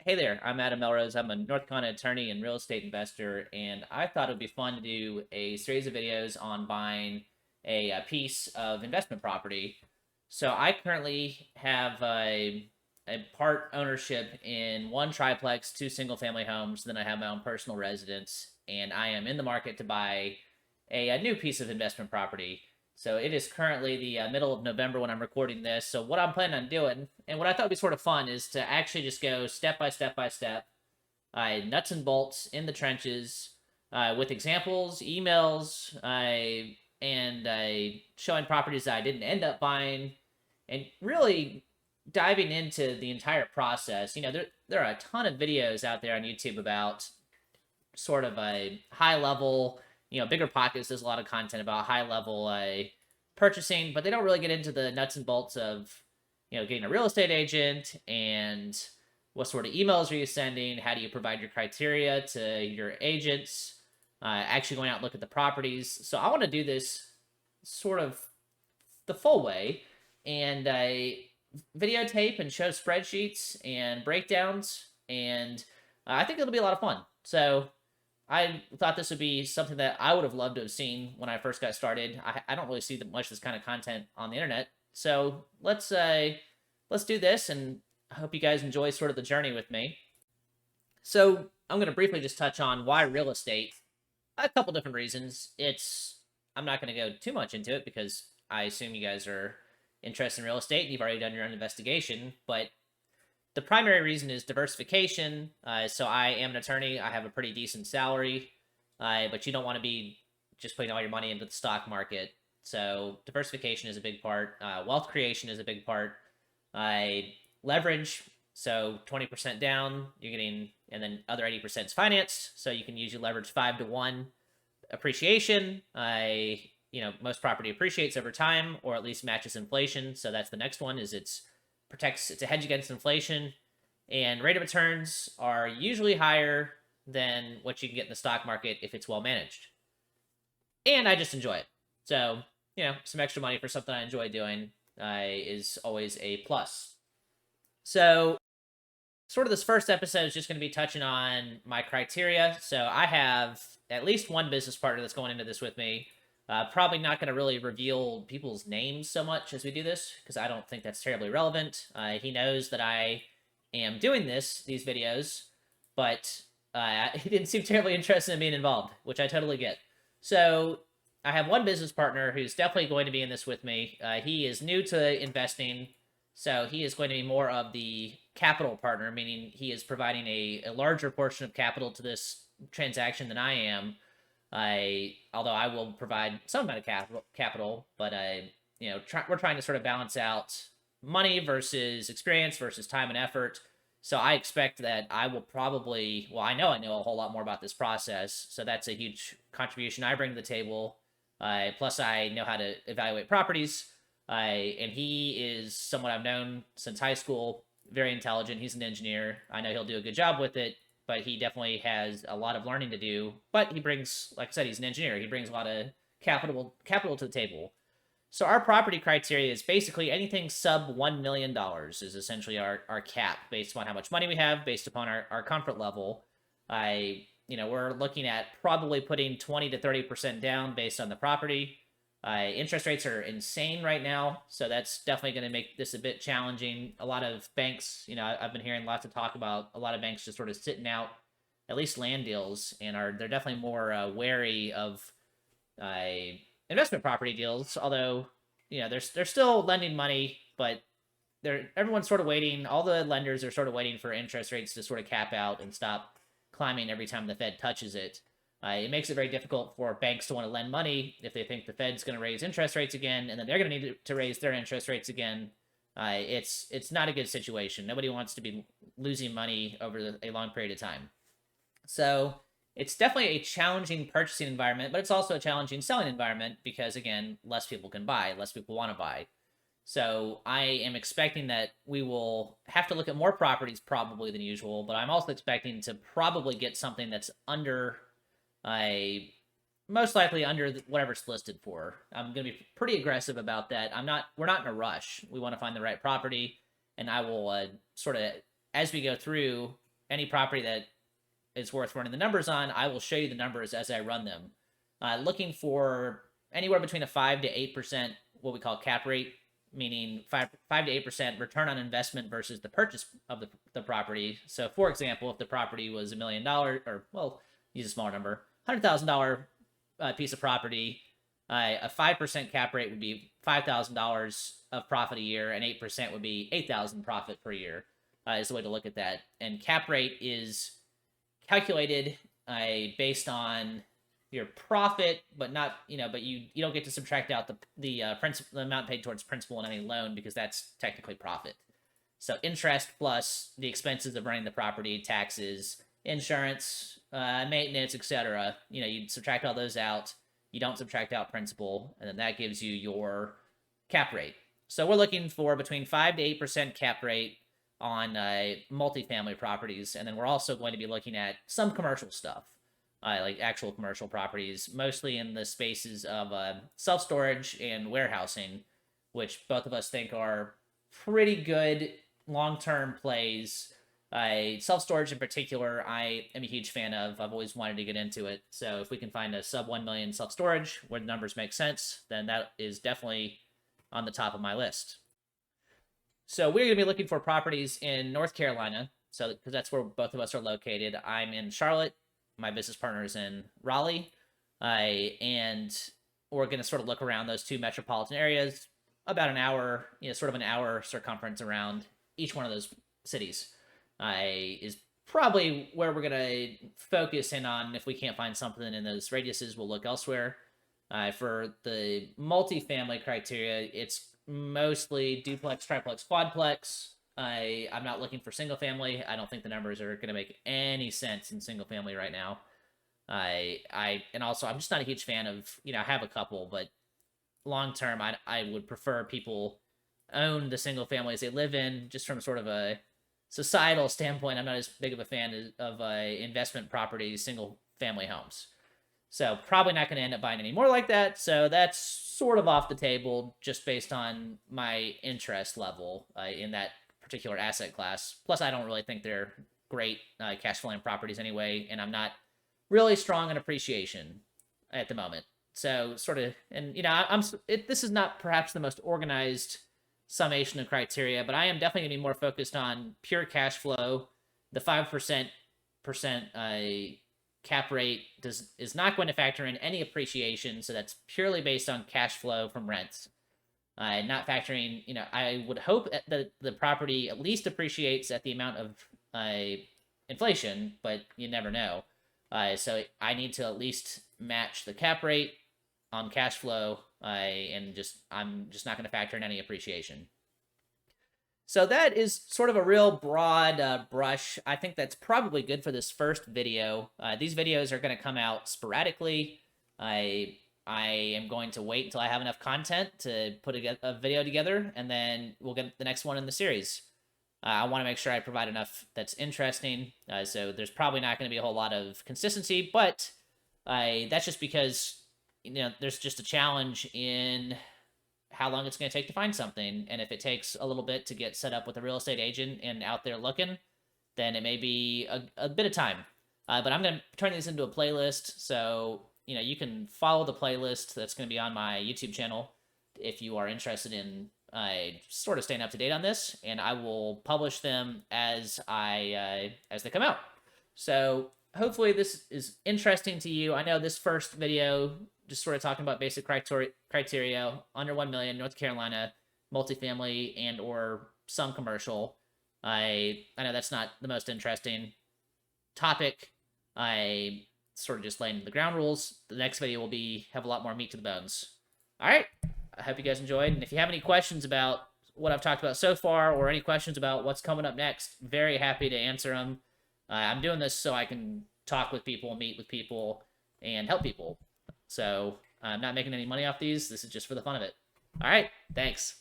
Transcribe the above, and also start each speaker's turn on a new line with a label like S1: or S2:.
S1: Hey there, I'm Adam Melrose. I'm a North Carolina attorney and real estate investor, and I thought it would be fun to do a series of videos on buying a piece of investment property. So I currently have a part ownership in one triplex, two single family homes, then I have my own personal residence, and I am in the market to buy a new piece of investment property. So it is currently the middle of November when I'm recording this. So what I'm planning on doing, and what I thought would be sort of fun, is to actually just go step by step by step, nuts and bolts in the trenches, with examples, emails, and showing properties that I didn't end up buying, and really diving into the entire process. There are a ton of videos out there on YouTube about sort of a high level, Bigger Pockets does a lot of content about high level purchasing, but they don't really get into the nuts and bolts of, getting a real estate agent and what sort of emails are you sending? How do you provide your criteria to your agents? Actually going out and look at the properties. So I want to do this sort of the full way and videotape and show spreadsheets and breakdowns. And I think it'll be a lot of fun. So I thought this would be something that I would have loved to have seen when I first got started. I don't really see much of this kind of content on the internet. So let's do this, and I hope you guys enjoy sort of the journey with me. So I'm going to briefly just touch on why real estate. A couple different reasons. I'm not going to go too much into it because I assume you guys are interested in real estate and you've already done your own investigation. But the primary reason is diversification. So I am an attorney. I have a pretty decent salary, but you don't want to be just putting all your money into the stock market. So diversification is a big part. Wealth creation is a big part. Leverage. So 20% down, you're getting, and then other 80% is financed. So you can use your leverage 5 to 1. Appreciation. Most property appreciates over time, or at least matches inflation. So that's the next one. It's a hedge against inflation, and rate of returns are usually higher than what you can get in the stock market if it's well managed. And I just enjoy it. So, some extra money for something I enjoy doing is always a plus. So, sort of this first episode is just going to be touching on my criteria. So, I have at least one business partner that's going into this with me. Probably not going to really reveal people's names so much as we do this because I don't think that's terribly relevant. He knows that I am doing these videos, but he didn't seem terribly interested in being involved, which I totally get. So I have one business partner who's definitely going to be in this with me. He is new to investing, so he is going to be more of the capital partner, meaning he is providing a larger portion of capital to this transaction than I am. Although I will provide some amount of capital, but we're trying to sort of balance out money versus experience versus time and effort. So I expect that I will probably, well, I know a whole lot more about this process. So that's a huge contribution I bring to the table. Plus, I know how to evaluate properties. And he is someone I've known since high school. Very intelligent. He's an engineer. I know he'll do a good job with it, but he definitely has a lot of learning to do. But he brings, like I said, he's an engineer. He brings a lot of capital to the table. So our property criteria is basically anything sub $1 million is essentially our cap based upon how much money we have, based upon our comfort level. We're looking at probably putting 20 to 30% down based on the property. Interest rates are insane right now, so that's definitely going to make this a bit challenging. A lot of banks, I've been hearing lots of talk about a lot of banks just sort of sitting out at least land deals, and they're definitely more wary of investment property deals. Although they're still lending money, but everyone's sort of waiting. All the lenders are sort of waiting for interest rates to sort of cap out and stop climbing every time the Fed touches it. It makes it very difficult for banks to want to lend money if they think the Fed's going to raise interest rates again, and then they're going to need to raise their interest rates again. It's not a good situation. Nobody wants to be losing money over a long period of time. So it's definitely a challenging purchasing environment, but it's also a challenging selling environment because, again, less people can buy, less people want to buy. So I am expecting that we will have to look at more properties probably than usual, but I'm also expecting to probably get something that's under most likely under whatever it's listed for. I'm going to be pretty aggressive about that. We're not in a rush. We want to find the right property, and I will sort of, as we go through, any property that is worth running the numbers on, I will show you the numbers as I run them. Looking for anywhere between a 5 to 8%, what we call cap rate, meaning 5 to 8% return on investment versus the purchase of the property. So, for example, if the property was $1 million, or well, use a smaller number, $100,000 piece of property, a 5% cap rate would be $5,000 of profit a year, and 8% would be $8,000 profit per year. Is the way to look at that. And cap rate is calculated based on your profit, but not, but you don't get to subtract out the amount paid towards principal in any loan, because that's technically profit. So interest plus the expenses of running the property, taxes, insurance, maintenance, etc. You subtract all those out. You don't subtract out principal, and then that gives you your cap rate. So we're looking for between 5 to 8% cap rate on multifamily properties, and then we're also going to be looking at some commercial stuff, like actual commercial properties, mostly in the spaces of self-storage and warehousing, which both of us think are pretty good long-term plays. Self-storage in particular, I am a huge fan of. I've always wanted to get into it. So if we can find a sub 1 million self-storage where the numbers make sense, then that is definitely on the top of my list. So we're going to be looking for properties in North Carolina, so because that's where both of us are located. I'm in Charlotte. My business partner is in Raleigh. And we're going to sort of look around those two metropolitan areas, about an hour, sort of an hour circumference around each one of those cities. Is probably where we're going to focus in on. If we can't find something in those radiuses, we'll look elsewhere. For the multifamily criteria, it's mostly duplex, triplex, quadplex. I'm not looking for single family. I don't think the numbers are going to make any sense in single family right now. And also I'm just not a huge fan of, I have a couple, but long term, I would prefer people own the single families they live in, just from sort of a societal standpoint. I'm not as big of a fan of investment properties, single family homes. So probably not going to end up buying any more like that. So that's sort of off the table, just based on my interest level in that particular asset class. Plus, I don't really think they're great cash flowing properties anyway, and I'm not really strong on appreciation at the moment. So sort of, and this is not perhaps the most organized summation of criteria, but I am definitely going to be more focused on pure cash flow. The 5% cap rate is not going to factor in any appreciation, so that's purely based on cash flow from rents. Not factoring, I would hope that the property at least appreciates at the amount of inflation, but you never know. So I need to at least match the cap rate on cash flow, and I'm just not going to factor in any appreciation. So that is sort of a real broad brush. I think that's probably good for this first video. These videos are going to come out sporadically. I am going to wait until I have enough content to put a video together, and then we'll get the next one in the series. I want to make sure I provide enough that's interesting, so there's probably not going to be a whole lot of consistency, but that's just because there's just a challenge in how long it's going to take to find something. And if it takes a little bit to get set up with a real estate agent and out there looking, then it may be a bit of time. But I'm going to turn these into a playlist. So, you can follow the playlist that's going to be on my YouTube channel if you are interested in sort of staying up to date on this. And I will publish them as they come out. So hopefully this is interesting to you. I know this first video, just sort of talking about basic criteria, under 1 million, North Carolina, multifamily and or some commercial. I know that's not the most interesting topic. I sort of just laying the ground rules. The next video will have a lot more meat to the bones. All right. I hope you guys enjoyed. And if you have any questions about what I've talked about so far, or any questions about what's coming up next, very happy to answer them. I'm doing this so I can talk with people, meet with people, and help people. So I'm not making any money off these. This is just for the fun of it. All right. Thanks.